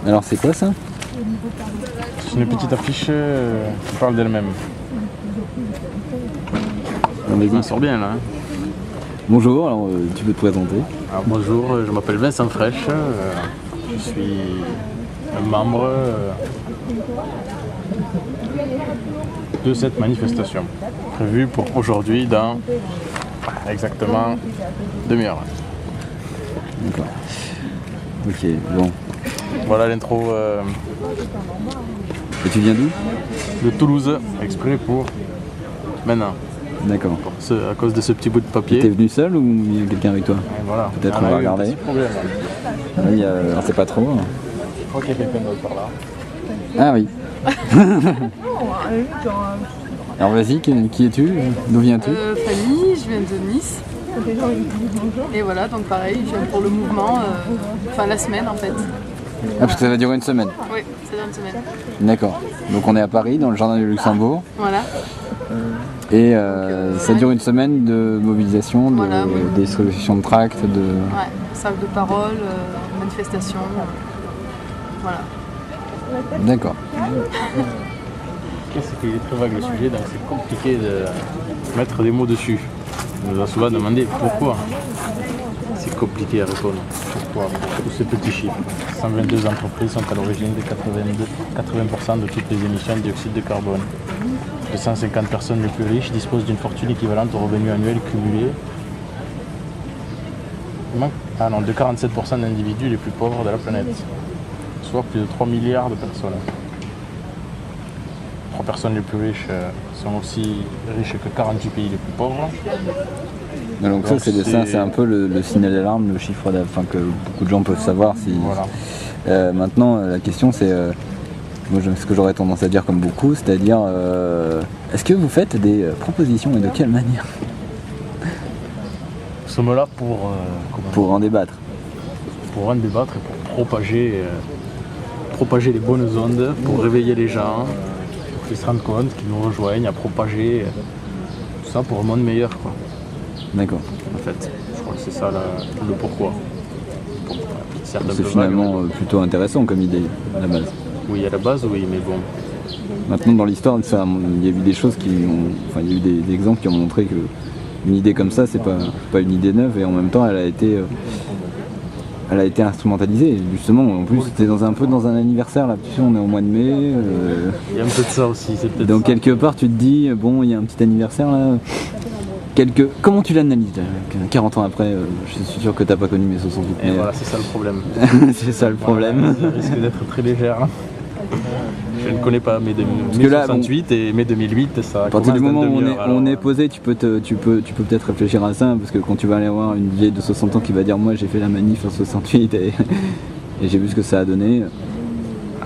Alors c'est quoi ça? C'est une petite affiche qui parle d'elle-même. On m'en sort bien là. Hein. Bonjour, alors tu peux te présenter? Alors, bonjour, je m'appelle Vincent Fraîche, je suis un membre de cette manifestation prévue pour aujourd'hui dans exactement demi-heure. D'accord. Ok, bon. Voilà l'intro Et tu viens d'où? de Toulouse, exprès pour maintenant. D'accord. À cause de ce petit bout de papier. T'es venu seul ou il y a quelqu'un avec toi? Et voilà. Peut-être on va regarder. Oui, on sait pas trop. Je crois qu'il y a quelqu'un d'autre par là. Ah oui. Alors vas-y, qui es-tu? D'où viens-tu? Fanny, je viens de Nice. Et voilà, donc pareil, je viens pour le mouvement, enfin la semaine en fait. Ah, parce que ça va durer une semaine. Oui, c'est dans une semaine. D'accord. Donc on est à Paris, dans le jardin du Luxembourg. Voilà. Et ça dure une semaine de mobilisation, Voilà, oui. des distributions de tracts, de... Ouais, salle de parole, manifestation. Voilà. D'accord. C'est qu'il est très vague le sujet, donc c'est compliqué de mettre des mots dessus. On nous a souvent demandé pourquoi. C'est compliqué à répondre. Pourquoi? Tous ces petits chiffres. 122 entreprises sont à l'origine de 80% de toutes les émissions de dioxyde de carbone. 250 personnes les plus riches disposent d'une fortune équivalente au revenu annuel cumulé de 47% d'individus les plus pauvres de la planète, soit plus de 3 milliards de personnes. 3 personnes les plus riches sont aussi riches que 48 pays les plus pauvres. Donc ça, c'est un peu le signal d'alarme, le chiffre que beaucoup de gens peuvent savoir. Voilà. Maintenant, la question c'est... moi, ce que j'aurais tendance à dire comme beaucoup, c'est-à-dire est-ce que vous faites des propositions et de quelle manière? Nous sommes là Pour en débattre. pour en débattre et pour propager les bonnes ondes, pour réveiller les gens, pour qu'ils se rendent compte, qu'ils nous rejoignent à propager tout ça pour un monde meilleur, quoi. D'accord. En fait, je crois que c'est ça le pourquoi. C'est finalement plutôt intéressant comme idée à la base. Oui, à la base, oui, mais bon. Maintenant, dans l'histoire, il y a eu des choses il y a eu des exemples qui ont montré que une idée comme ça, c'est pas une idée neuve, et en même temps, elle a été instrumentalisée. Justement, en plus, c'était un peu dans un anniversaire, là, tu sais, on est au mois de mai. Il y a un peu de ça aussi, c'est peut-être Donc ça. quelque part, tu te dis, bon, il y a un petit anniversaire là. Comment tu l'analyses 40 ans après, je suis sûr que t'as pas connu mai 68. Et voilà, c'est ça le problème. C'est ça le problème. Ça risque d'être très légère. Je ne connais pas mai 68 et mai 2008, ça À partir du moment où on est posé, tu peux peut-être réfléchir à ça, parce que quand tu vas aller voir une vieille de 60 ans qui va dire moi j'ai fait la manif en 68 et j'ai vu ce que ça a donné.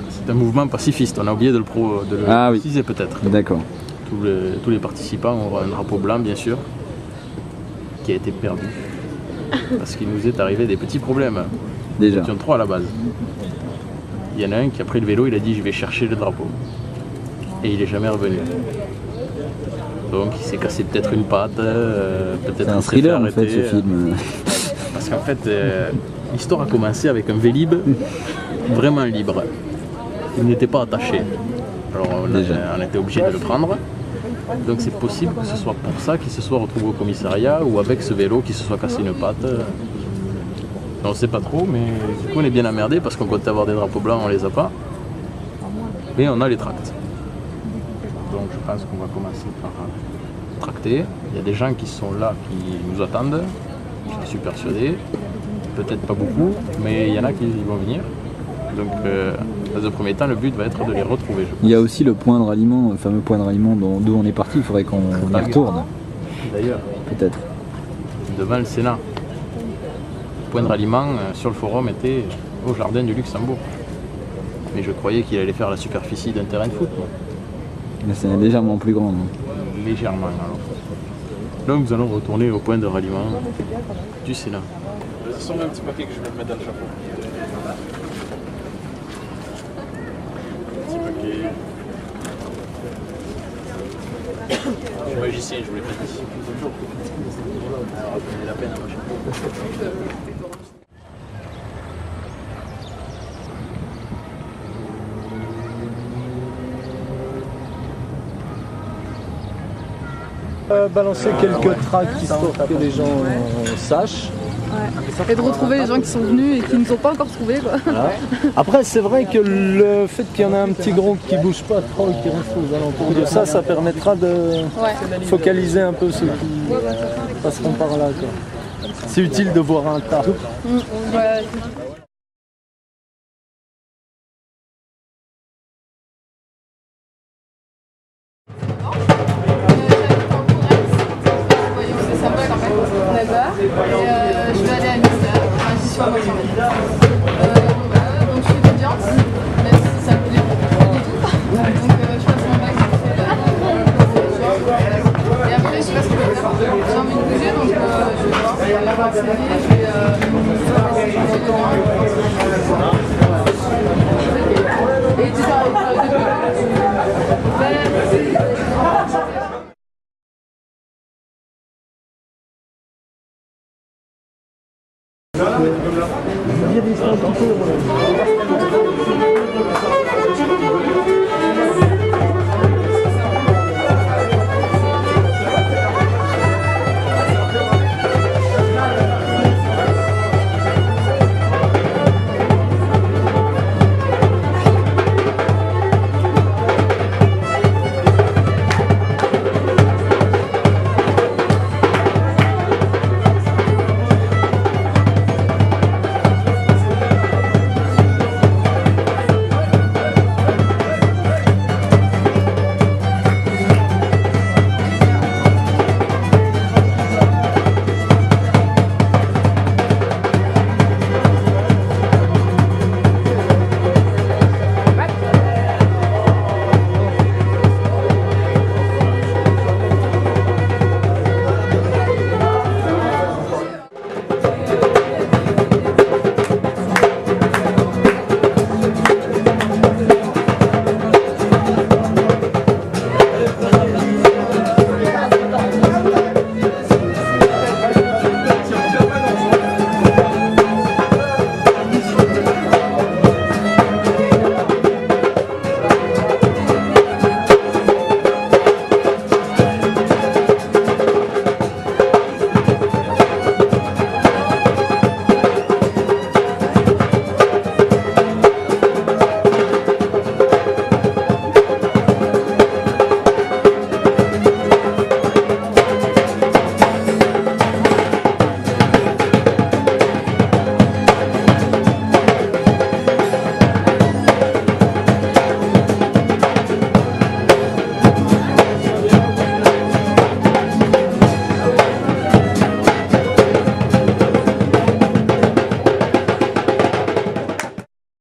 C'est un mouvement pacifiste, on a oublié de le préciser peut-être. D'accord. Tous les participants ont un drapeau blanc bien sûr, qui a été perdu. Parce qu'il nous est arrivé des petits problèmes. Déjà. Nous étions 3 à la base. Il y en a un qui a pris le vélo, il a dit je vais chercher le drapeau. Et il est jamais revenu. Donc il s'est cassé peut-être une patte, peut-être C'est un thriller en fait ce film. Parce qu'en fait, l'histoire a commencé avec un Vélib vraiment libre. Il n'était pas attaché. Alors on était obligé de le prendre. Donc c'est possible que ce soit pour ça qu'il se soit retrouvé au commissariat ou avec ce vélo qu'il se soit cassé une patte. On ne sait pas trop, mais du coup on est bien emmerdé parce qu'on comptait avoir des drapeaux blancs, on les a pas. Mais on a les tracts. Donc je pense qu'on va commencer par tracter. Il y a des gens qui sont là, qui nous attendent. Je suis persuadé. Peut-être pas beaucoup, mais il y en a qui vont venir. Donc dans un premier temps, le but va être de les retrouver. Il y a aussi le point de ralliement, le fameux point de ralliement d'où on est parti, il faudrait qu'on y retourne. D'ailleurs. Peut-être. Devant le Sénat. Le point de ralliement sur le forum était au jardin du Luxembourg. Mais je croyais qu'il allait faire la superficie d'un terrain de foot. Mais c'est légèrement plus grand. Non? Légèrement alors. Donc nous allons retourner au point de ralliement du Sénat. Ce sont un petit papier que je vais mettre dans le chapeau. Je suis magicien, je vous l'ai pas dit. Bonjour. Alors, prenez la peine à moi. Balancer quelques tracts histoire que les gens sachent. Ouais. Et de retrouver les gens qui sont venus et qui ne nous ont pas encore trouvés, quoi. Voilà. Après, c'est vrai que le fait qu'il y en ait un petit groupe qui bouge pas trop et qui reste aux alentours de ça, ça permettra de focaliser un peu ceux qui passeront par là, quoi. C'est utile de voir un tas. Ouais. Et je vais aller à Mystère, j'y suis à moitié. Donc je suis étudiante, même si ça me plaît pas du tout. Donc je passe mon bac et après je sais pas ce que je vais faire. J'ai envie de bouger donc je vais voir, je vais aller voir CV, je vais et tu Viens,